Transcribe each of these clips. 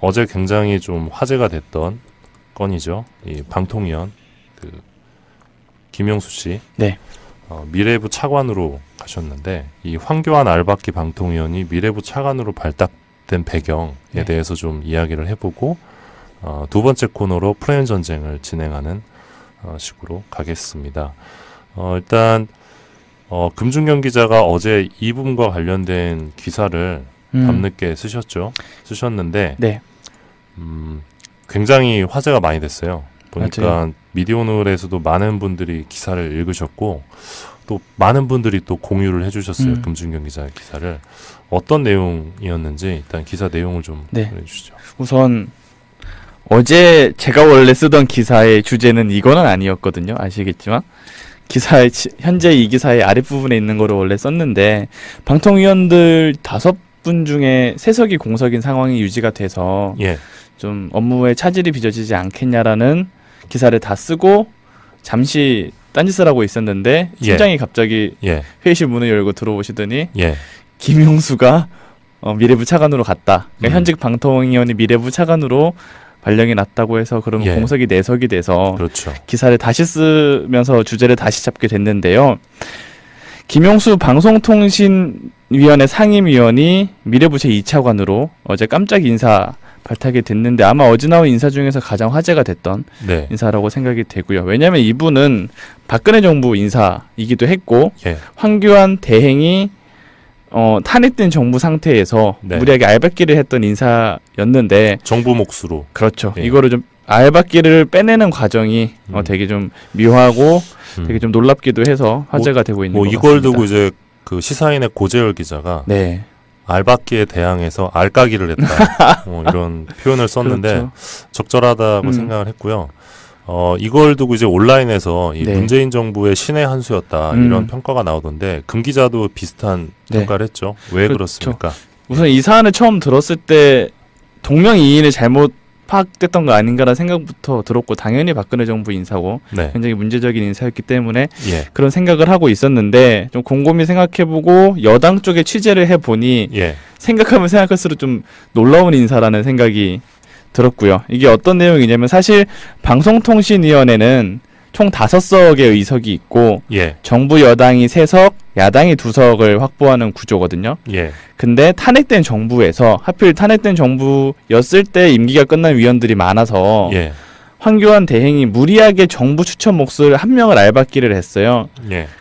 어제 굉장히 좀 화제가 됐던 건이죠. 이 방통위원 김용수 씨. 네. 미래부 차관으로 가셨는데 이 황교안 알박기 방통위원이 미래부 차관으로 발탁된 배경에 네. 대해서 좀 이야기를 해보고 두 번째 코너로 프레임 전쟁을 진행하는 식으로 가겠습니다. 일단 금준경 기자가 어제 이 부분과 관련된 기사를 밤늦게 쓰셨는데 네. 굉장히 화제가 많이 됐어요. 보니까 맞아요. 미디어오늘에서도 많은 분들이 기사를 읽으셨고 또 많은 분들이 또 공유를 해주셨어요. 금준경 기자의 기사를. 어떤 내용이었는지 일단 기사 내용을 좀 보내주시죠. 우선 어제 제가 원래 쓰던 기사의 주제는 이거는 아니었거든요. 아시겠지만 기사의 현재 이 기사의 아랫부분에 있는 거를 원래 썼는데 방통위원들 5분 중에 3석이 공석인 상황이 유지가 돼서 좀 업무에 차질이 빚어지지 않겠냐라는 기사를 다 쓰고 잠시 딴짓을 하고 있었는데 팀장이 갑자기 회의실 문을 열고 들어오시더니 김용수가 미래부 차관으로 갔다. 그러니까 현직 방통위원이 미래부 차관으로 발령이 났다고 해서 그러면 공석이 4석이 돼서 기사를 다시 쓰면서 주제를 다시 잡게 됐는데요. 김용수 방송통신위원회 상임위원이 미래부 제2차관으로 어제 깜짝 인사 발탁이 됐는데 아마 어제 나온 인사 중에서 가장 화제가 됐던 인사라고 생각이 되고요. 왜냐하면 이분은 박근혜 정부 인사이기도 했고 황교안 대행이 탄핵된 정부 상태에서 무리하게 알박기를 했던 인사였는데 정부 몫으로 그렇죠. 이거를 좀 알박기를 빼내는 과정이 되게 좀 묘하고 되게 좀 놀랍기도 해서 화제가 되고 있는 것 같습니다. 이걸 두고 이제 그 시사인의 고재열 기자가 알박기에 대항해서 알까기를 했다. 이런 표현을 썼는데 적절하다고 생각을 했고요. 이걸 두고 이제 온라인에서 이 문재인 정부의 신의 한 수였다 이런 평가가 나오던데 금 기자도 비슷한 평가를 했죠. 왜 그렇습니까? 우선 이 사안을 처음 들었을 때 동명이인을 잘못 파악됐던 거 아닌가라는 생각부터 들었고 당연히 박근혜 정부 인사고 굉장히 문제적인 인사였기 때문에 그런 생각을 하고 있었는데 좀 곰곰이 생각해보고 여당 쪽에 취재를 해보니 생각하면 생각할수록 좀 놀라운 인사라는 생각이 들었고요. 이게 어떤 내용이냐면 사실 방송통신위원회는 총 5석의 의석이 있고 정부 여당이 3석, 야당이 2석을 확보하는 구조거든요. 근데 탄핵된 정부에서 하필 탄핵된 정부였을 때 임기가 끝난 위원들이 많아서 황교안 대행이 무리하게 정부 추천 몫을 한 명을 알박기를 했어요.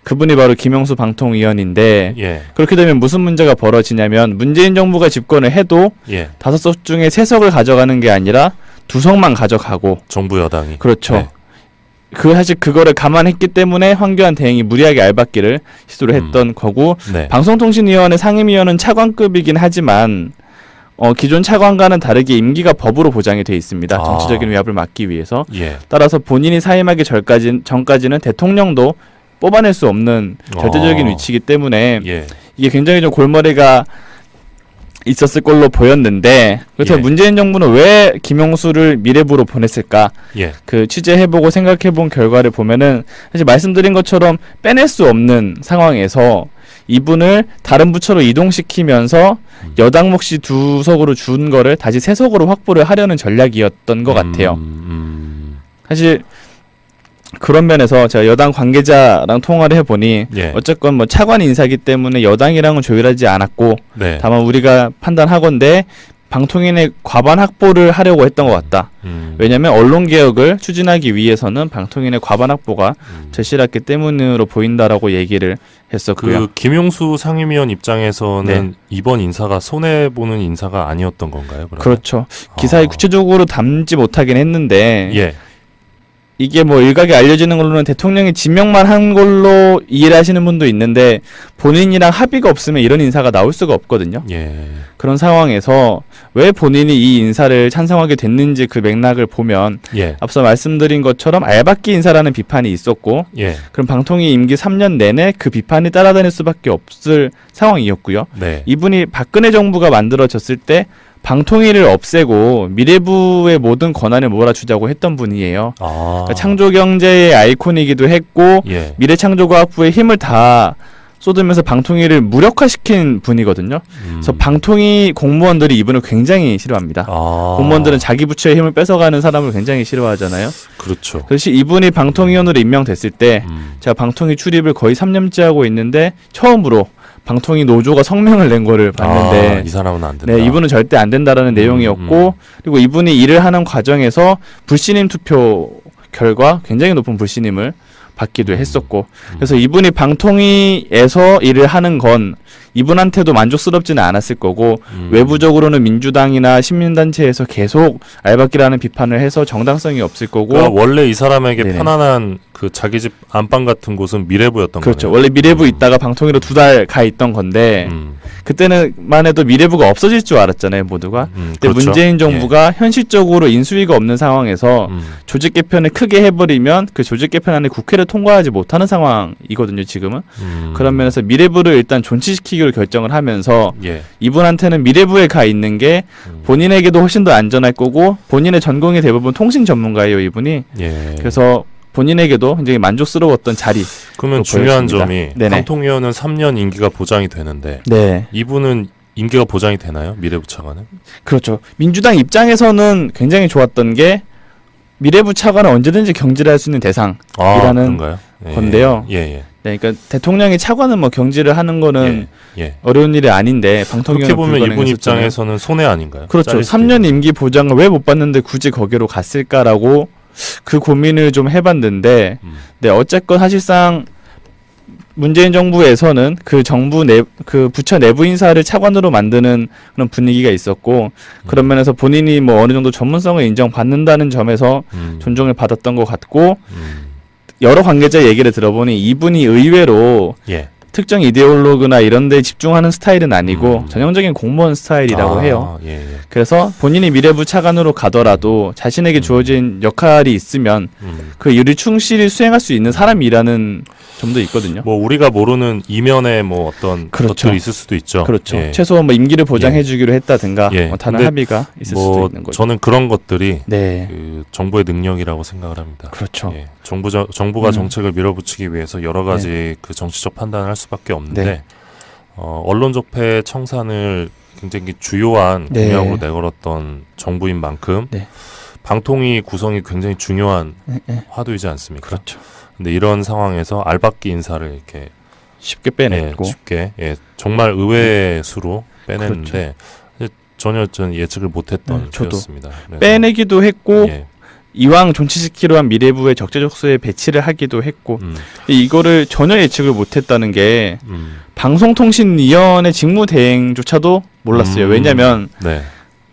그분이 바로 김용수 방통위원인데 그렇게 되면 무슨 문제가 벌어지냐면 문재인 정부가 집권을 해도 5석 중에 3석을 가져가는 게 아니라 2석만 가져가고 정부 여당이 그렇죠. 사실 그거를 감안했기 때문에 황교안 대행이 무리하게 알박기를 시도를 했던 거고 방송통신위원회 상임위원은 차관급이긴 하지만 기존 차관과는 다르게 임기가 법으로 보장이 돼 있습니다. 정치적인 위압을 막기 위해서. 따라서 본인이 사임하기 전까지는 대통령도 뽑아낼 수 없는 절대적인 위치이기 때문에 이게 굉장히 좀 골머리가 있었을 걸로 보였는데 그렇다면 문재인 정부는 왜 김용수를 미래부로 보냈을까? 그 취재해보고 생각해본 결과를 보면은 사실 말씀드린 것처럼 빼낼 수 없는 상황에서 이분을 다른 부처로 이동시키면서 여당 몫이 2석으로 준 거를 다시 3석으로 확보를 하려는 전략이었던 것 같아요. 사실 그런 면에서 제가 여당 관계자랑 통화를 해보니 어쨌건 뭐 차관 인사기 때문에 여당이랑은 조율하지 않았고 다만 우리가 판단하건대 방통위의 과반 확보를 하려고 했던 것 같다. 왜냐하면 언론개혁을 추진하기 위해서는 방통위의 과반 확보가 절실했기 때문으로 보인다라고 얘기를 했었고요. 그 김용수 상임위원 입장에서는 이번 인사가 손해보는 인사가 아니었던 건가요? 그러면? 그렇죠. 기사에 구체적으로 담지 못하긴 했는데 이게 뭐 일각에 알려지는 걸로는 대통령이 지명만 한 걸로 이해를 하시는 분도 있는데 본인이랑 합의가 없으면 이런 인사가 나올 수가 없거든요. 그런 상황에서 왜 본인이 이 인사를 찬성하게 됐는지 그 맥락을 보면 앞서 말씀드린 것처럼 알박기 인사라는 비판이 있었고 그럼 방통위 임기 3년 내내 그 비판이 따라다닐 수밖에 없을 상황이었고요. 이분이 박근혜 정부가 만들어졌을 때 방통위를 없애고 미래부의 모든 권한을 몰아주자고 했던 분이에요. 그러니까 창조경제의 아이콘이기도 했고 미래창조과학부의 힘을 다 쏟으면서 방통위를 무력화시킨 분이거든요. 그래서 방통위 공무원들이 이분을 굉장히 싫어합니다. 공무원들은 자기 부처의 힘을 뺏어가는 사람을 굉장히 싫어하잖아요. 그렇죠. 그래서 이분이 방통위원으로 임명됐을 때 제가 방통위 출입을 거의 3년째 하고 있는데 처음으로 방통위 노조가 성명을 낸 거를 봤는데 이 사람은 안 된다. 네, 이분은 절대 안 된다라는 내용이었고 그리고 이분이 일을 하는 과정에서 불신임 투표 결과 굉장히 높은 불신임을 받기도 했었고 그래서 이분이 방통위에서 일을 하는 건 이분한테도 만족스럽지는 않았을 거고 외부적으로는 민주당이나 시민단체에서 계속 알박기라는 비판을 해서 정당성이 없을 거고 그러니까 원래 이 사람에게 네네. 편안한 그 자기 집 안방 같은 곳은 미래부였던 거예요. 그렇죠. 원래 미래부 있다가 방통위로 2달 가 있던 건데 그때는만 해도 미래부가 없어질 줄 알았잖아요, 모두가. 근데 그렇죠. 문재인 정부가 예. 현실적으로 인수위가 없는 상황에서 조직 개편을 크게 해버리면 그 조직 개편안에 국회를 통과하지 못하는 상황이거든요, 지금은. 그런 면에서 미래부를 일단 존치시키기로 결정을 하면서 예. 이분한테는 미래부에 가 있는 게 본인에게도 훨씬 더 안전할 거고 본인의 전공이 대부분 통신 전문가예요, 이분이. 예. 그래서 본인에게도 굉장히 만족스러웠던 자리. 그러면 중요한 점이 방통위원은 3년 임기가 보장이 되는데 네. 이분은 임기가 보장이 되나요? 미래부 차관은? 그렇죠. 민주당 입장에서는 굉장히 좋았던 게 미래부 차관은 언제든지 경질할 수 있는 대상이라는 건데요. 네, 그러니까 대통령이 차관은 뭐 경질을 하는 거는 어려운 일이 아닌데 방통위원은 그렇게 보면 이분 입장에서는 손해 아닌가요? 그렇죠. 3년 임기 보장을 왜 못 받는데 굳이 거기로 갔을까라고 그 고민을 좀 해봤는데, 네, 어쨌건 사실상 문재인 정부에서는 그 정부 그 부처 내부 인사를 차관으로 만드는 그런 분위기가 있었고, 그런 면에서 본인이 뭐 어느 정도 전문성을 인정받는다는 점에서 존중을 받았던 것 같고, 여러 관계자 얘기를 들어보니 이분이 의외로 특정 이데올로그나 이런 데 집중하는 스타일은 아니고 전형적인 공무원 스타일이라고 해요. 그래서 본인이 미래부 차관으로 가더라도 자신에게 주어진 역할이 있으면 그 일을 충실히 수행할 수 있는 사람이라는 점도 있거든요. 뭐 우리가 모르는 이면에 뭐 어떤 것들이 있을 수도 있죠. 그렇죠. 최소한 뭐 임기를 보장해 주기로 했다든가 뭐 다른 합의가 있을 수도 있는 거죠. 저는 그런 것들이 그 정부의 능력이라고 생각을 합니다. 그렇죠. 정부가 정책을 밀어붙이기 위해서 여러 가지 그 정치적 판단을 할 수밖에 없는데 언론 적폐 청산을 굉장히 주요한 공약으로 내걸었던 정부인 만큼 방통위 구성이 굉장히 중요한 화두이지 않습니까? 그렇죠. 근데 이런 상황에서 알박기 인사를 이렇게 쉽게 빼냈고 쉽게 정말 의외의 수로 빼냈는데 전혀 전 예측을 못했던 일이었습니다. 빼내기도 했고 이왕 존치시키려 한 미래부의 적재적소에 배치를 하기도 했고 이거를 전혀 예측을 못했다는 게 방송통신위원회 직무대행조차도 몰랐어요. 왜냐하면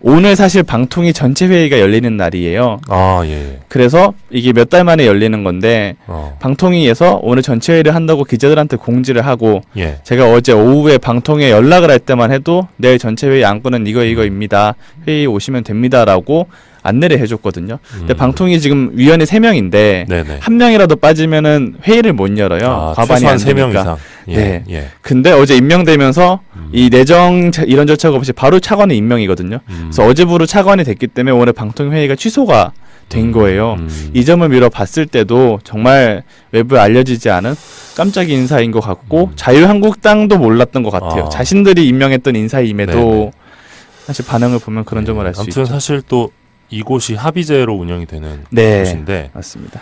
오늘 사실 방통위 전체 회의가 열리는 날이에요. 그래서 이게 몇 달 만에 열리는 건데 방통위에서 오늘 전체 회의를 한다고 기자들한테 공지를 하고 제가 어제 오후에 방통위에 연락을 할 때만 해도 내일 전체 회의 안건은 이거입니다. 회의 오시면 됩니다라고 안내를 해줬거든요. 근데 방통위 지금 위원이 3명인데 한 명이라도 빠지면은 회의를 못 열어요. 과반이 안 되니까. 근데 어제 임명되면서 이 내정 이런 절차가 없이 바로 차관의 임명이거든요. 그래서 어제부로 차관이 됐기 때문에 오늘 방통위 회의가 취소가 된 거예요. 이 점을 미뤄봤을 때도 정말 외부에 알려지지 않은 깜짝 인사인 것 같고 자유한국당도 몰랐던 것 같아요. 자신들이 임명했던 인사임에도 사실 반응을 보면 그런 점을 알 수 있죠. 아무튼 사실 또 이곳이 합의제로 운영이 되는 곳인데 맞습니다.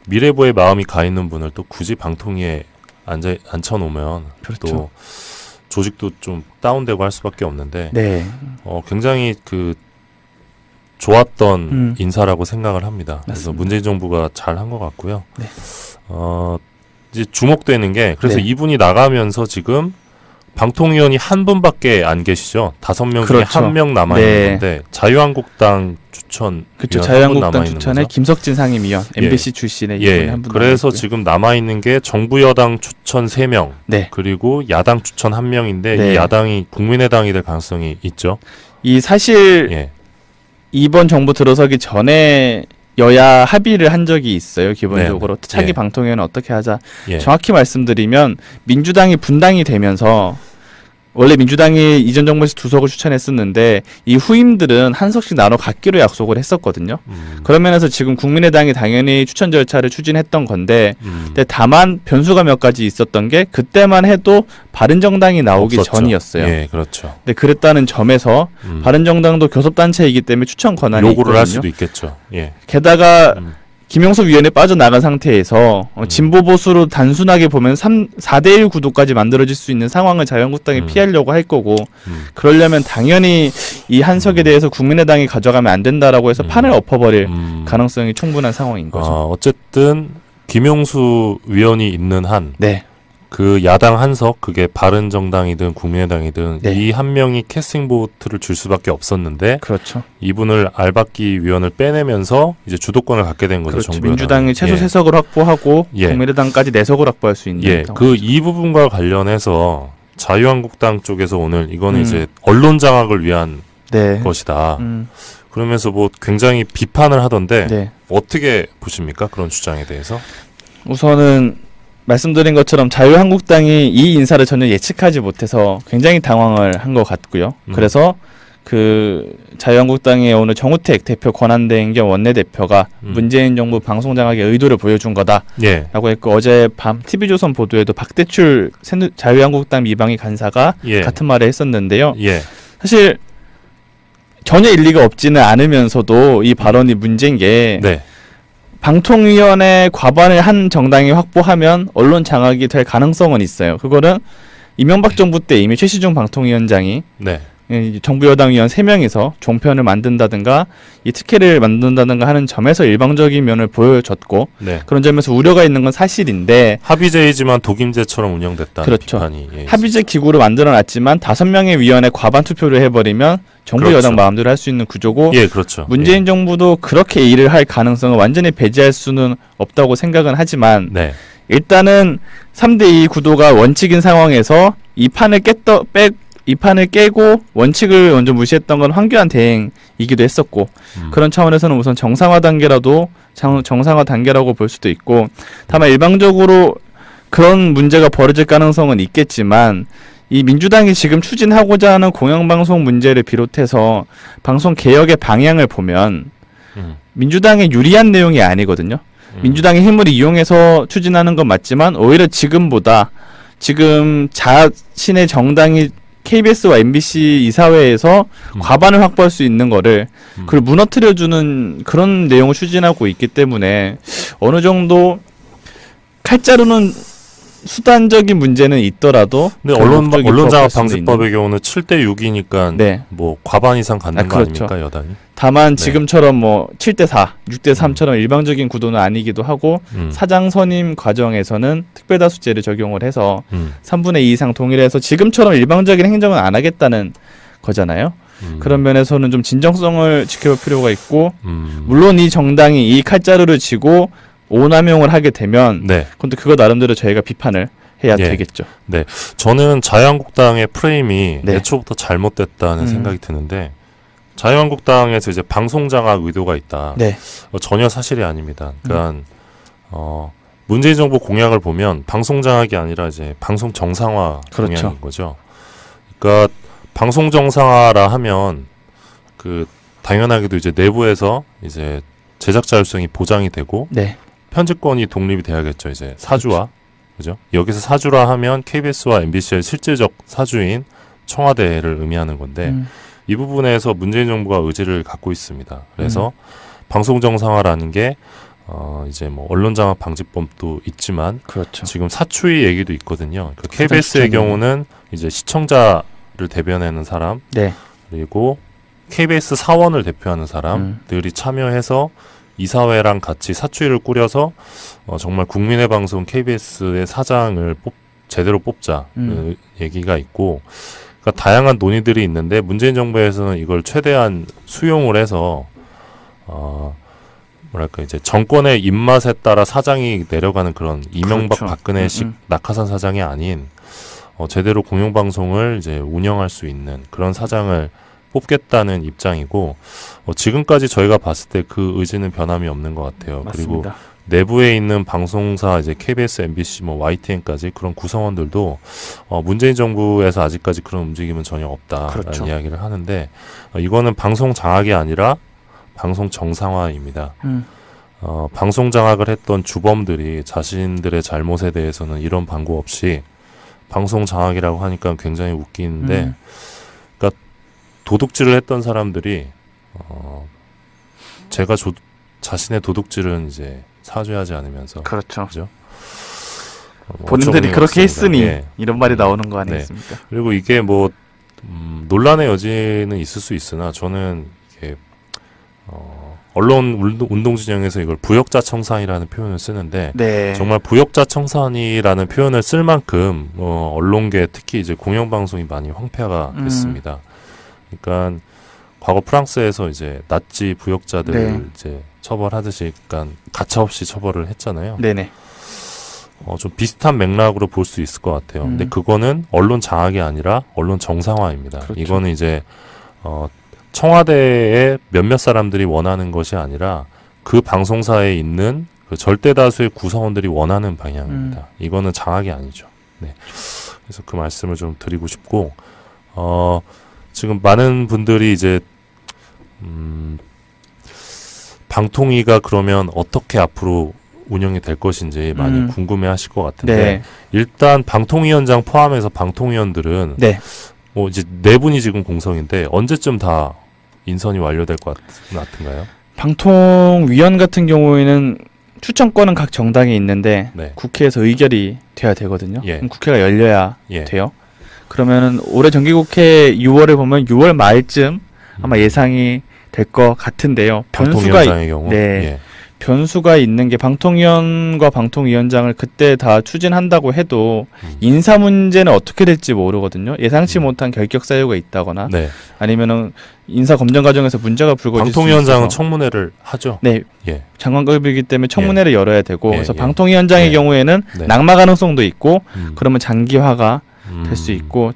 미래부의 마음이 가 있는 분을 또 굳이 방통위에 앉혀놓으면 또 조직도 좀 다운되고 할 수밖에 없는데 굉장히 그 좋았던 인사라고 생각을 합니다. 맞습니다. 그래서 문재인 정부가 잘 한 것 같고요. 이제 주목되는 게 그래서 이분이 나가면서 지금 방통위원이 한 분밖에 안 계시죠. 5명 중에 1명 남아있는 건데 자유한국당 추천 자유한국당 추천의 김석진 상임위원 MBC 출신의 이분이 한 분 그래서 지금 남아있는 게 정부 여당 추천 3명 그리고 야당 추천 1명인데 이 야당이 국민의당이 될 가능성이 있죠. 이 사실 이번 정부 들어서기 전에 여야 합의를 한 적이 있어요. 기본적으로 차기 방통위원회는 어떻게 하자. 정확히 말씀드리면 민주당이 분당이 되면서 원래 민주당이 이전 정부에서 2석을 추천했었는데 이 후임들은 1석씩 나눠 갖기로 약속을 했었거든요. 그런 면에서 지금 국민의당이 당연히 추천 절차를 추진했던 건데 근데 다만 변수가 몇 가지 있었던 게 그때만 해도 바른정당이 나오기 없었죠. 전이었어요. 예, 그렇죠. 근데 그랬다는 점에서 바른정당도 교섭단체이기 때문에 추천 권한이 요구를 있거든요. 할 수도 있겠죠. 예. 게다가 김영수 위원회 빠져나간 상태에서 진보 보수로 단순하게 보면 4대1 구도까지 만들어질 수 있는 상황을 자유한국당이 피하려고 할 거고 그러려면 당연히 이 한석에 대해서 국민의당이 가져가면 안 된다라고 해서 판을 엎어버릴 가능성이 충분한 상황인 거죠. 어쨌든 김영수 위원이 있는 한 네. 그 야당 한석, 그게 바른정당이든 국민의당이든 네. 이 한 명이 캐스팅 보트를 줄 수밖에 없었는데 그렇죠. 이분을 알박기 위원을 빼내면서 이제 주도권을 갖게 된 거죠. 그렇죠. 정부 민주당이 최소 3석을 확보하고 국민의당까지 4석을 확보할 수 있는 그 이 부분과 관련해서 자유한국당 쪽에서 오늘 이거는 이제 언론 장악을 위한 것이다. 그러면서 뭐 굉장히 비판을 하던데 어떻게 보십니까? 그런 주장에 대해서? 우선은 말씀드린 것처럼 자유한국당이 이 인사를 전혀 예측하지 못해서 굉장히 당황을 한 것 같고요. 그래서 그 자유한국당의 오늘 정우택 대표 권한대행 겸 원내대표가 문재인 정부 방송 장악의 의도를 보여준 거다라고 했고 어젯밤 TV조선 보도에도 박대출 자유한국당 미방위 간사가 같은 말을 했었는데요. 사실 전혀 일리가 없지는 않으면서도 이 발언이 문제인 게 방통위원회 과반을 한 정당이 확보하면 언론 장악이 될 가능성은 있어요. 그거는 이명박 정부 때 이미 최시중 방통위원장이 정부 여당 위원 3명이서 종편을 만든다든가 이 특혜를 만든다든가 하는 점에서 일방적인 면을 보여줬고 그런 점에서 우려가 있는 건 사실인데 합의제이지만 독임제처럼 운영됐다는 그렇죠. 비판이 합의제 기구를 만들어놨지만 5명의 위원회 과반 투표를 해버리면 정부 여당 마음대로 할 수 있는 구조고 문재인 정부도 그렇게 일을 할 가능성을 완전히 배제할 수는 없다고 생각은 하지만 일단은 3대2 구도가 원칙인 상황에서 이 판을 깨고 원칙을 먼저 무시했던 건 황교안 대행이기도 했었고 그런 차원에서는 우선 정상화 단계라고 볼 수도 있고 다만 일방적으로 그런 문제가 벌어질 가능성은 있겠지만 이 민주당이 지금 추진하고자 하는 공영방송 문제를 비롯해서 방송 개혁의 방향을 보면 민주당에 유리한 내용이 아니거든요. 민주당의 힘을 이용해서 추진하는 건 맞지만 오히려 지금 자신의 정당이 KBS와 MBC 이사회에서 과반을 확보할 수 있는 거를 그걸 무너뜨려주는 그런 내용을 추진하고 있기 때문에 어느 정도 칼자루는 수단적인 문제는 있더라도 근데 언론장악방지법의 경우는 7대6이니까 뭐 과반 이상 갖는 거 아닙니까 여당이? 다만 지금처럼 뭐 7대4, 6대3처럼 일방적인 구도는 아니기도 하고 사장 선임 과정에서는 특별다수제를 적용을 해서 3분의 2 이상 동일해서 지금처럼 일방적인 행정은 안 하겠다는 거잖아요. 그런 면에서는 좀 진정성을 지켜볼 필요가 있고 물론 이 정당이 이 칼자루를 쥐고 오남용을 하게 되면 근데 그거 나름대로 저희가 비판을 해야 되겠죠. 저는 자유한국당의 프레임이 애초부터 잘못됐다는 생각이 드는데 자유한국당에서 이제 방송장악 의도가 있다. 전혀 사실이 아닙니다. 그러니까 문재인 정부 공약을 보면 방송장악이 아니라 이제 방송 정상화 공약인 거죠. 그러니까 방송 정상화라 하면 그 당연하게도 이제 내부에서 이제 제작 자율성이 보장이 되고 편집권이 독립이 돼야겠죠. 이제 사주와 그죠? 여기서 사주라 하면 KBS와 MBC의 실질적 사주인 청와대를 의미하는 건데 이 부분에서 문재인 정부가 의지를 갖고 있습니다. 그래서 방송 정상화라는 게 이제 뭐 언론장악 방지법도 있지만 지금 사추위 얘기도 있거든요. 그러니까 KBS의 경우는 이제 시청자를 대변하는 사람 그리고 KBS 사원을 대표하는 사람들이 참여해서 이사회랑 같이 사추위를 꾸려서 정말 국민의 방송 KBS의 사장을 제대로 뽑자 얘기가 있고 그러니까 다양한 논의들이 있는데 문재인 정부에서는 이걸 최대한 수용을 해서 뭐랄까 이제 정권의 입맛에 따라 사장이 내려가는 그런 이명박 박근혜식 낙하산 사장이 아닌 제대로 공영방송을 이제 운영할 수 있는 그런 사장을 뽑겠다는 입장이고 지금까지 저희가 봤을 때 그 의지는 변함이 없는 것 같아요. 맞습니다. 그리고 내부에 있는 방송사 이제 KBS, MBC, 뭐 YTN까지 그런 구성원들도 문재인 정부에서 아직까지 그런 움직임은 전혀 없다라는 그렇죠. 이야기를 하는데 이거는 방송 장악이 아니라 방송 정상화입니다. 방송 장악을 했던 주범들이 자신들의 잘못에 대해서는 이런 방구 없이 방송 장악이라고 하니까 굉장히 웃기는데 그러니까 도둑질을 했던 사람들이 제가 자신의 도둑질은 이제 사죄하지 않으면서 그렇죠. 그죠? 본인들이 그렇게 없습니다. 했으니 예. 이런 말이 나오는 거 아니겠습니까? 네. 그리고 이게 뭐 논란의 여지는 있을 수 있으나 저는 이게 언론 운동 진영에서 이걸 부역자 청산이라는 표현을 쓰는데 네. 정말 부역자 청산이라는 표현을 쓸 만큼 언론계 특히 이제 공영방송이 많이 황폐화가 됐습니다. 그러니까 과거 프랑스에서 이제 나치 부역자들 네. 이제 처벌하듯이 그러니까 가차없이 처벌을 했잖아요. 네네. 좀 비슷한 맥락으로 볼 수 있을 것 같아요. 근데 그거는 언론 장악이 아니라 언론 정상화입니다. 그렇죠. 이거는 이제 청와대의 몇몇 사람들이 원하는 것이 아니라 그 방송사에 있는 그 절대 다수의 구성원들이 원하는 방향입니다. 이거는 장악이 아니죠. 네. 그래서 그 말씀을 좀 드리고 싶고 지금 많은 분들이 이제 방통위가 그러면 어떻게 앞으로 운영이 될 것인지 많이 궁금해하실 것 같은데 네. 일단 방통위원장 포함해서 방통위원들은 네. 뭐 이제 4분이 지금 공석인데 언제쯤 다 인선이 완료될 것 같은가요? 방통위원 같은 경우에는 추천권은 각 정당에 있는데 네. 국회에서 의결이 돼야 되거든요. 예. 그럼 국회가 열려야 예. 돼요. 그러면은 올해 정기국회 6월에 보면 6월 말쯤 아마 예상이 될 것 같은데요. 방통위원장의 경우. 네. 예. 변수가 있는 게 방통위원과 방통위원장을 그때 다 추진한다고 해도 인사 문제는 어떻게 될지 모르거든요. 예상치 못한 결격 사유가 있다거나 네. 아니면은 인사 검증 과정에서 문제가 불거질 수 방통위원장은 있어서 청문회를 하죠. 네. 예. 장관급이기 때문에 청문회를 열어야 되고 예, 그래서 예. 방통위원장의 예. 경우에는 네. 낙마 가능성도 있고 음. 그러면 장기화가 될 수 있고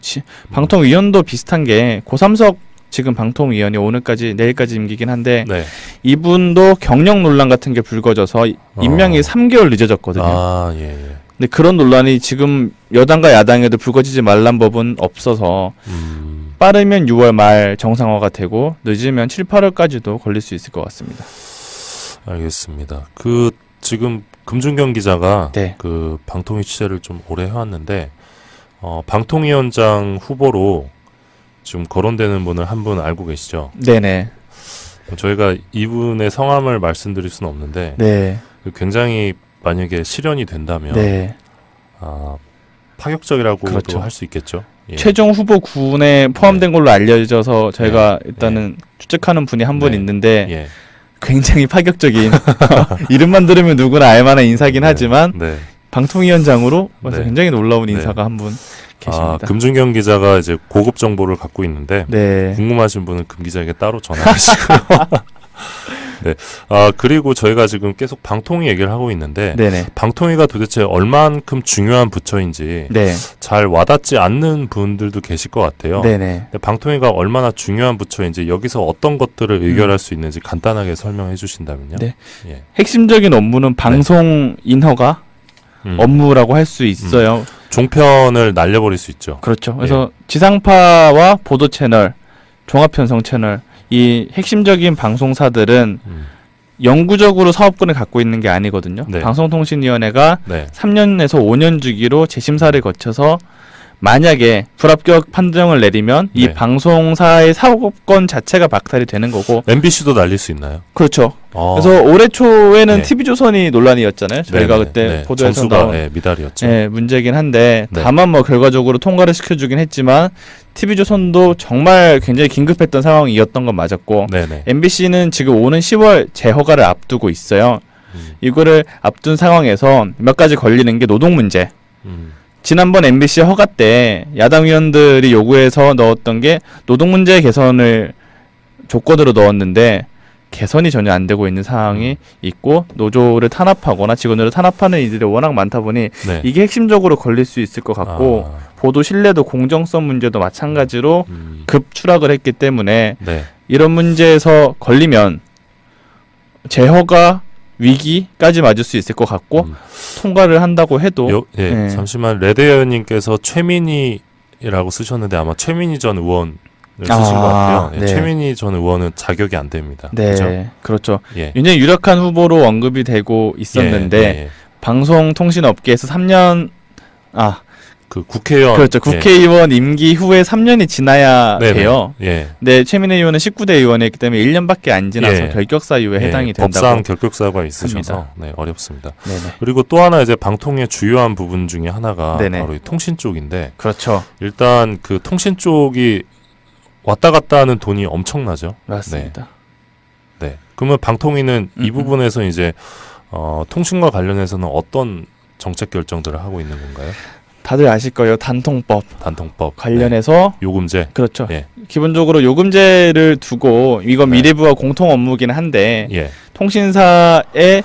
방통위원도 비슷한 게 고삼석 지금 방통위원이 오늘까지 내일까지 임기긴 한데 네. 이분도 경력 논란 같은 게 불거져서 임명이 3개월 늦어졌거든요. 아, 예, 예. 근데 그런 논란이 지금 여당과 야당에도 불거지지 말란 법은 없어서 빠르면 6월 말 정상화가 되고 늦으면 7, 8월까지도 걸릴 수 있을 것 같습니다. 알겠습니다. 지금 금준경 기자가 네. 그 방통위 취재를 좀 오래 해왔는데 방통위원장 후보로 지금 거론되는 분을 한 분 알고 계시죠? 네네. 저희가 이분의 성함을 말씀드릴 수는 없는데 네. 굉장히 만약에 실현이 된다면 네. 파격적이라고도 그렇죠. 할 수 있겠죠. 예. 최종 후보 9에 포함된 걸로 알려져서 저희가 일단은 추측하는 분이 한 분 네. 있는데 예. 굉장히 파격적인 이름만 들으면 누구나 알만한 인사긴 하지만 네. 방통위원장으로 네. 굉장히 놀라운 네. 인사가 한 분 계십니다. 금준경 기자가 이제 고급 정보를 갖고 있는데 네. 궁금하신 분은 금 기자에게 따로 전화하시고요. 네. 그리고 저희가 지금 계속 방통위 얘기를 하고 있는데 네네. 방통위가 도대체 얼만큼 중요한 부처인지 네. 잘 와닿지 않는 분들도 계실 것 같아요. 네네. 근데 방통위가 얼마나 중요한 부처인지 여기서 어떤 것들을 의결할 수 있는지 간단하게 설명해 주신다면요. 네. 예. 핵심적인 업무는 방송 인허가 업무라고 할 수 있어요. 종편을 날려버릴 수 있죠. 그렇죠. 그래서 지상파와 보도 채널, 종합편성 채널 이 핵심적인 방송사들은 영구적으로 사업권을 갖고 있는 게 아니거든요. 네. 방송통신위원회가 네. 3년에서 5년 주기로 재심사를 거쳐서 만약에 불합격 판정을 내리면 이 네. 방송사의 사업권 자체가 박탈이 되는 거고 MBC도 날릴 수 있나요? 그렇죠. 그래서 올해 초에는 네. TV조선이 논란이었잖아요. 저희가 네네. 그때 네. 보도에서 점수가 나온 미달이었죠. 네, 문제긴 한데 네. 다만 뭐 결과적으로 통과를 시켜주긴 했지만 TV조선도 정말 굉장히 긴급했던 상황이었던 건 맞았고 네네. MBC는 지금 오는 10월 재허가를 앞두고 있어요. 이거를 앞둔 상황에서 몇 가지 걸리는 게 노동 문제. 지난번 MBC 허가 때 야당 의원들이 요구해서 넣었던 게 노동 문제 개선을 조건으로 넣었는데 개선이 전혀 안 되고 있는 상황이 있고 노조를 탄압하거나 직원들을 탄압하는 이들이 워낙 많다 보니 네. 이게 핵심적으로 걸릴 수 있을 것 같고 보도 신뢰도 공정성 문제도 마찬가지로 급 추락을 했기 때문에 네. 이런 문제에서 걸리면 재허가 위기까지 맞을 수 있을 것 같고 통과를 한다고 해도 잠시만 레드웨어님께서 최민희라고 쓰셨는데 아마 최민희 전 의원을 쓰신 것 같아요. 네. 최민희 전 의원은 자격이 안 됩니다. 네, 그렇죠. 굉장히 유력한 후보로 언급이 되고 있었는데 방송통신업계에서 3년 그 국회의원 그렇죠. 국회의원 임기 후에 3년이 지나야 돼요. 근데 최민희 의원은 19대 의원이었기 때문에 1년밖에 안 지나서 결격사 이후에 해당이 된다고 법상 결격사가 있으셔서 어렵습니다. 그리고 또 하나 이제 방통위의 주요한 부분 중에 하나가 바로 이 통신 쪽인데 그렇죠. 일단 그 통신 쪽이 왔다 갔다 하는 돈이 엄청나죠. 맞습니다. 네. 그러면 방통위는 이 부분에서 이제 통신과 관련해서는 어떤 정책 결정들을 하고 있는 건가요? 다들 아실 거예요. 단통법 관련해서 요금제. 그렇죠. 기본적으로 요금제를 두고 이건 미래부와 공통 업무긴 한데 통신사의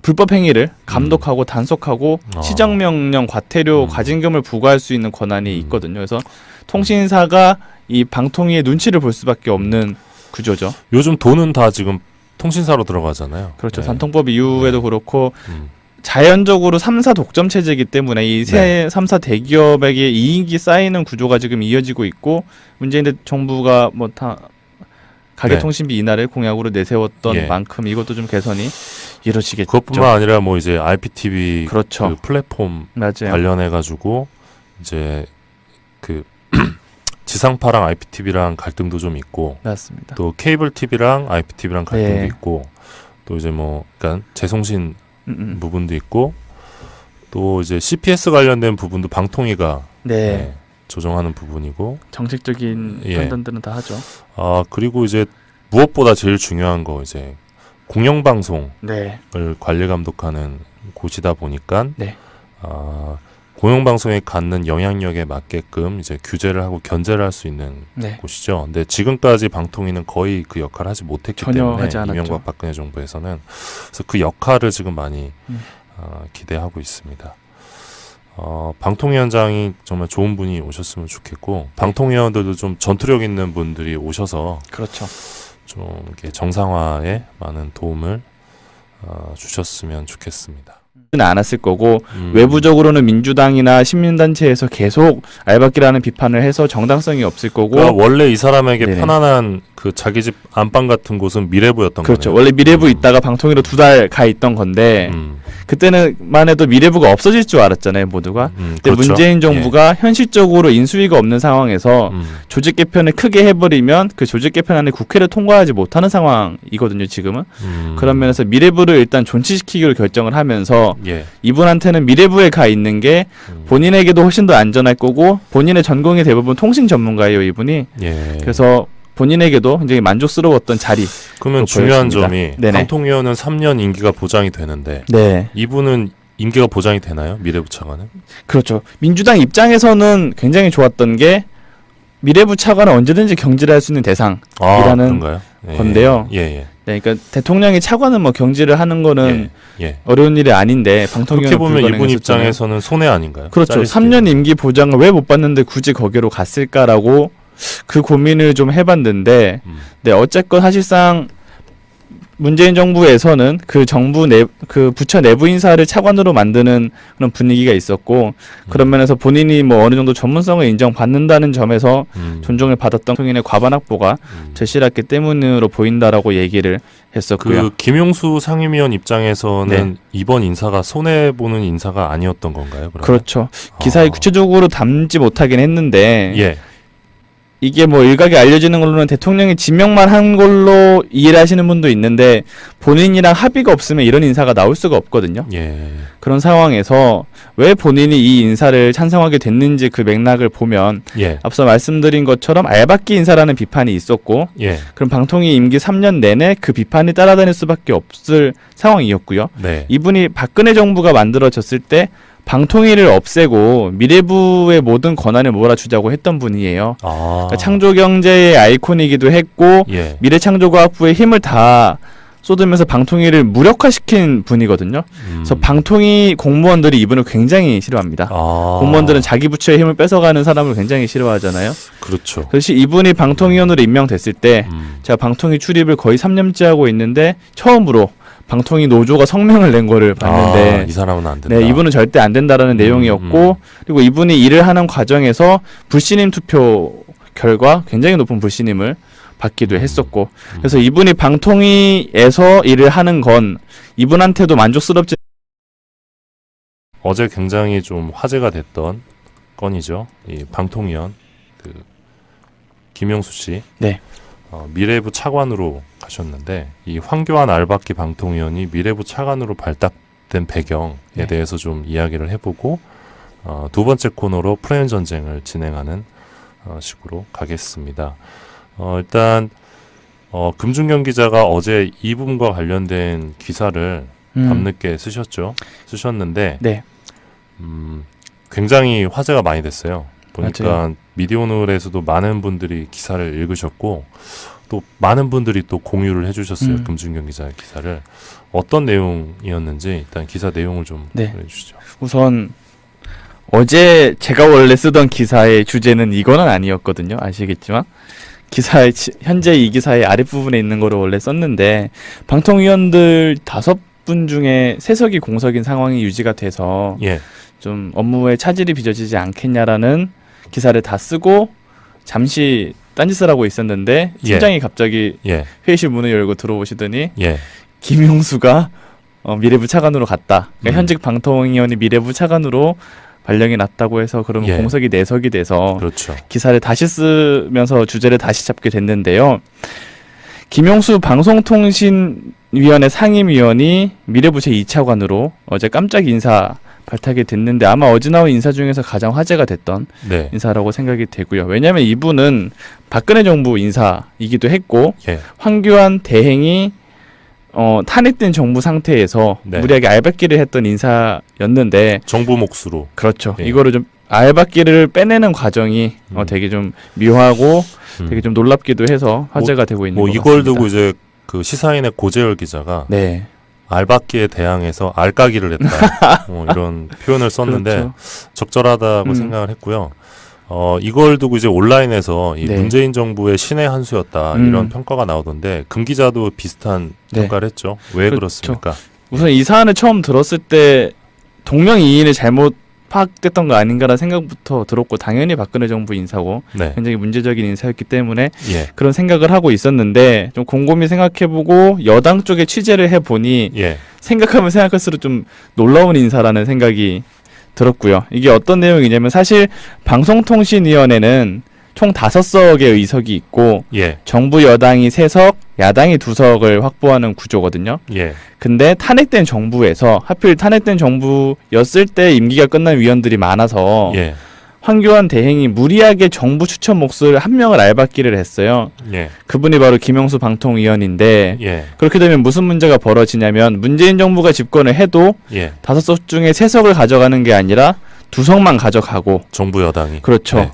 불법 행위를 감독하고 단속하고 시정명령, 과태료, 과징금을 부과할 수 있는 권한이 있거든요. 그래서 통신사가 이 방통위의 눈치를 볼 수밖에 없는 구조죠. 요즘 돈은 다 지금 통신사로 들어가잖아요. 그렇죠. 단통법 이후에도 그렇고 자연적으로 3사 독점 체제이기 때문에 이 3사 대기업에게 이익이 쌓이는 구조가 지금 이어지고 있고 문재인 정부가 뭐 다 가계통신비 인하를 공약으로 내세웠던 만큼 이것도 좀 개선이 이루어지겠죠. 그것뿐만 아니라 뭐 이제 IPTV 그렇죠. 그 플랫폼 관련해 가지고 이제 그 지상파랑 IPTV랑 갈등도 좀 있고 맞습니다. 또 케이블 TV랑 IPTV랑 갈등도 있고 또 이제 뭐 그러니까 재송신 부분도 있고 또 이제 CPS 관련된 부분도 방통위가 조정하는 부분이고 정책적인 판단들은 다 하죠. 그리고 이제 무엇보다 제일 중요한 거 이제 공영방송을 관리 감독하는 곳이다 보니까 공영방송에 갖는 영향력에 맞게끔 이제 규제를 하고 견제를 할 수 있는 곳이죠. 근데 지금까지 방통위는 거의 그 역할을 하지 못했기 때문에 이명박 박근혜 정부에서는 그래서 그 역할을 지금 많이 기대하고 있습니다. 방통위원장이 정말 좋은 분이 오셨으면 좋겠고 방통위원들도 좀 전투력 있는 분들이 오셔서 그렇죠. 좀 이렇게 정상화에 많은 도움을 주셨으면 좋겠습니다. 않았을 거고 외부적으로는 민주당이나 시민단체에서 계속 알박기라는 비판을 해서 정당성이 없을 거고 그러니까 원래 이 사람에게 편안한 그 자기 집 안방 같은 곳은 미래부였던 그렇죠. 거네요. 원래 미래부 있다가 방통위로 2달 가 있던 건데 그때는만 해도 미래부가 없어질 줄 알았잖아요, 모두가. 근데 문재인 정부가 현실적으로 인수위가 없는 상황에서 조직 개편을 크게 해버리면 그 조직 개편 안에 국회를 통과하지 못하는 상황이거든요, 지금은. 그런 면에서 미래부를 일단 존치시키기로 결정을 하면서 이분한테는 미래부에 가 있는 게 본인에게도 훨씬 더 안전할 거고 본인의 전공이 대부분 통신 전문가예요, 이분이. 그래서 본인에게도 굉장히 만족스러웠던 자리. 그러면 중요한 점이 방통위원은 3년 임기가 보장이 되는데 이분은 임기가 보장이 되나요? 미래부 차관은? 그렇죠. 민주당 입장에서는 굉장히 좋았던 게 미래부 차관은 언제든지 경질할 수 있는 대상이라는 건데요. 그러니까 대통령이 차관은 뭐 경질을 하는 거는 어려운 일이 아닌데 방통위원은 그렇게 보면 이분 입장에서는 손해 아닌가요? 그렇죠. 3년 임기 보장을 왜 못 받는데 굳이 거기로 갔을까라고 그 고민을 좀 해봤는데, 어쨌건 사실상 문재인 정부에서는 그 정부 그 부처 내부 인사를 차관으로 만드는 그런 분위기가 있었고, 그런 면에서 본인이 뭐 어느 정도 전문성을 인정받는다는 점에서 존중을 받았던 통인의 과반 확보가 절실했기 때문으로 보인다라고 얘기를 했었고요. 그 김용수 상임위원 입장에서는 이번 인사가 손해 보는 인사가 아니었던 건가요? 그러면? 그렇죠. 기사에 구체적으로 담지 못하긴 했는데. 이게 뭐 일각에 알려지는 걸로는 대통령이 지명만 한 걸로 이해를 하시는 분도 있는데 본인이랑 합의가 없으면 이런 인사가 나올 수가 없거든요. 그런 상황에서 왜 본인이 이 인사를 찬성하게 됐는지 그 맥락을 보면 앞서 말씀드린 것처럼 알박기 인사라는 비판이 있었고 그럼 방통위 임기 3년 내내 그 비판이 따라다닐 수밖에 없을 상황이었고요. 이분이 박근혜 정부가 만들어졌을 때 방통위를 없애고 미래부의 모든 권한을 몰아주자고 했던 분이에요. 그러니까 창조경제의 아이콘이기도 했고 미래창조과학부의 힘을 다 쏟으면서 방통위를 무력화시킨 분이거든요. 그래서 방통위 공무원들이 이분을 굉장히 싫어합니다. 공무원들은 자기 부처의 힘을 뺏어가는 사람을 굉장히 싫어하잖아요. 그렇죠. 그래서 이분이 방통위원으로 임명됐을 때 제가 방통위 출입을 거의 3년째 하고 있는데 처음으로 방통위 노조가 성명을 낸 거를 봤는데 이 사람은 안 된다. 네, 이분은 절대 안 된다라는 내용이었고 그리고 이분이 일을 하는 과정에서 불신임 투표 결과 굉장히 높은 불신임을 받기도 했었고 그래서 이분이 방통위에서 일을 하는 건 이분한테도 만족스럽지. 어제 굉장히 좀 화제가 됐던 건이죠. 이 방통위원 그 김용수 씨, 네. 미래부 차관으로 가셨는데 이 황교안 알박기 방통위원이 미래부 차관으로 발탁된 배경에 네. 대해서 좀 이야기를 해보고 두 번째 코너로 프레임 전쟁을 진행하는 식으로 가겠습니다. 일단 금준경 기자가 어제 이 부분과 관련된 기사를 밤늦게 쓰셨는데 네. 굉장히 화제가 많이 됐어요. 보니까 맞아요. 미디어오늘에서도 많은 분들이 기사를 읽으셨고 또 많은 분들이 또 공유를 해주셨어요. 금준경 기자의 기사를. 어떤 내용이었는지 일단 기사 내용을 좀 보내주시죠. 우선 어제 제가 원래 쓰던 기사의 주제는 이거는 아니었거든요. 아시겠지만 기사의 현재 이 기사의 아랫부분에 있는 거를 원래 썼는데 방통위원들 5분 중에 3석이 공석인 상황이 유지가 돼서 좀 업무에 차질이 빚어지지 않겠냐라는 기사를 다 쓰고 잠시 딴짓을 하고 있었는데 팀장이 갑자기 회의실 문을 열고 들어오시더니 김용수가 미래부 차관으로 갔다. 그러니까 현직 방통위원이 미래부 차관으로 발령이 났다고 해서 그러면 공석이 4석이 돼서 그렇죠. 기사를 다시 쓰면서 주제를 다시 잡게 됐는데요. 김용수 방송통신위원회 상임위원이 미래부 제2차관으로 어제 깜짝 인사 발탁이 됐는데 아마 어제 나온 인사 중에서 가장 화제가 됐던 인사라고 생각이 되고요. 왜냐하면 이분은 박근혜 정부 인사이기도 했고 황교안 대행이 탄핵된 정부 상태에서 무리하게 알박기를 했던 인사였는데 정부 몫으로 그렇죠. 이거를 좀 알박기를 빼내는 과정이 되게 좀 묘하고 되게 좀 놀랍기도 해서 화제가 되고 있는 것 같습니다. 이걸 두고 이제 그 시사인의 고재열 기자가 알박기에 대항해서 알까기를 했다. 이런 표현을 썼는데 그렇죠. 적절하다고 생각을 했고요. 이걸 두고 이제 온라인에서 이 문재인 정부의 신의 한 수였다 이런 평가가 나오던데 금 기자도 비슷한 평가를 했죠. 왜 그렇습니까? 우선 이 사안을 처음 들었을 때 동명이인을 잘못 파악됐던 거 아닌가라는 생각부터 들었고 당연히 박근혜 정부 인사고 굉장히 문제적인 인사였기 때문에 그런 생각을 하고 있었는데 좀 곰곰이 생각해보고 여당 쪽에 취재를 해보니 생각하면 생각할수록 좀 놀라운 인사라는 생각이 들었고요. 이게 어떤 내용이냐면 사실 방송통신위원회는 총 5석의 의석이 있고 정부 여당이 3석, 야당이 2석을 확보하는 구조거든요. 근데 탄핵된 정부에서 하필 탄핵된 정부였을 때 임기가 끝난 위원들이 많아서 황교안 대행이 무리하게 정부 추천 몫을 한 명을 알박기를 했어요. 그분이 바로 김용수 방통위원인데 그렇게 되면 무슨 문제가 벌어지냐면 문재인 정부가 집권을 해도 5석 중에 3석을 가져가는 게 아니라 2석만 가져가고 정부 여당이 그렇죠.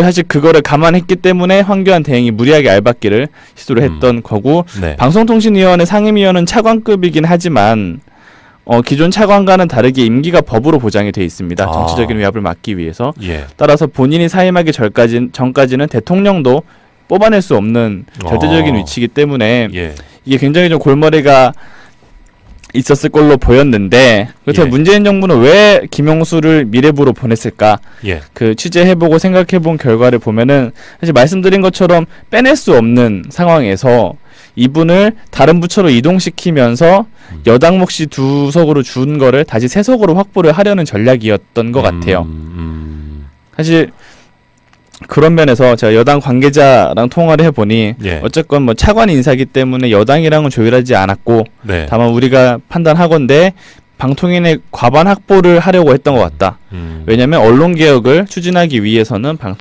사실 그거를 감안했기 때문에 황교안 대행이 무리하게 알박기를 시도를 했던 거고 방송통신위원회 상임위원은 차관급이긴 하지만 기존 차관과는 다르게 임기가 법으로 보장이 돼 있습니다. 정치적인 위압을 막기 위해서. 따라서 본인이 사임하기 전까지는 대통령도 뽑아낼 수 없는 절대적인 위치이기 때문에 이게 굉장히 좀 골머리가 있었을 걸로 보였는데 그래서 문재인 정부는 왜 김용수를 미래부로 보냈을까? 그 취재해보고 생각해본 결과를 보면은 사실 말씀드린 것처럼 빼낼 수 없는 상황에서 이분을 다른 부처로 이동시키면서 여당 몫이 2석으로 준 거를 다시 3석으로 확보를 하려는 전략이었던 것 같아요. 사실 그런 면에서 제가 여당 관계자랑 통화를 해보니 어쨌건 뭐 차관 인사기 때문에 여당이랑은 조율하지 않았고 다만 우리가 판단하건대 방통위의 과반 확보를 하려고 했던 것 같다. 왜냐하면 언론개혁을 추진하기 위해서는